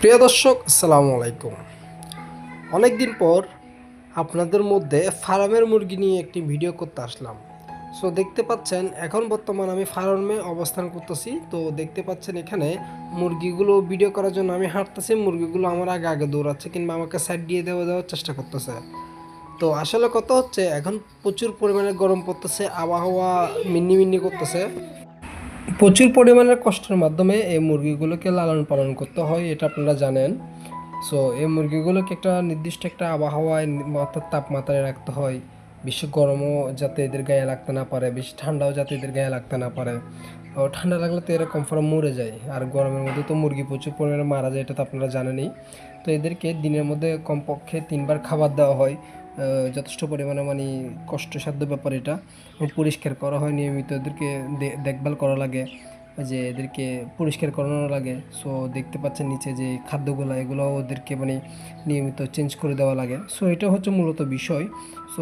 প্রিয় দর্শক, আসসালামু আলাইকুম। অনেক দিন পর আপনাদের মধ্যে ফার্মের মুরগি নিয়ে একটি ভিডিও করতে আসলাম। সো দেখতে পাচ্ছেন এখন বর্তমান আমি ফার্মে অবস্থান করতেছি। তো দেখতে পাচ্ছেন এখানে মুরগিগুলো ভিডিও করার জন্য আমি হাঁটতেছি, মুরগিগুলো আমার আগে আগে দৌড়াচ্ছে কিংবা আমাকে সাইড দিয়ে দেওয়ার চেষ্টা করতেছে। তো আসলে কথা হচ্ছে এখন প্রচুর পরিমাণে গরম পড়তেছে, আবহাওয়া মিন্নি মিন্নি করতেছে। প্রচুর পরিমাণের কষ্টের মাধ্যমে এই মুরগিগুলোকে লালন পালন করতে হয়, এটা আপনারা জানেন। সো এই মুরগিগুলোকে একটা নির্দিষ্ট একটা আবহাওয়ায় অর্থাৎ তাপমাত্রায় রাখতে হয়। বেশি গরমও যাতে এদের গায়ে লাগতে না পারে, বেশি ঠান্ডাও যাতে এদের গায়ে লাগতে না পারে। ও ঠান্ডা লাগলে তো এরা কনফার্ম মরে যায়, আর গরমের মধ্যে তো মুরগি প্রচুর পরিমাণে মারা যায়, এটা তো আপনারা জানেনই। তো এদেরকে দিনের মধ্যে কমপক্ষে 3 বার খাবার দেওয়া হয়। যথেষ্ট পরিমাণে মানে কষ্টসাধ্য ব্যাপার এটা। পরিষ্কার করা হয় নিয়মিত, এদেরকে দেখভাল করা লাগে, যে এদেরকে পরিষ্কার করানো লাগে। সো দেখতে পাচ্ছেন নিচে যে খাদ্যগুলো, এগুলো ওদেরকে মানে নিয়মিত চেঞ্জ করে দেওয়া লাগে। সো এটা হচ্ছে মূলত বিষয়। সো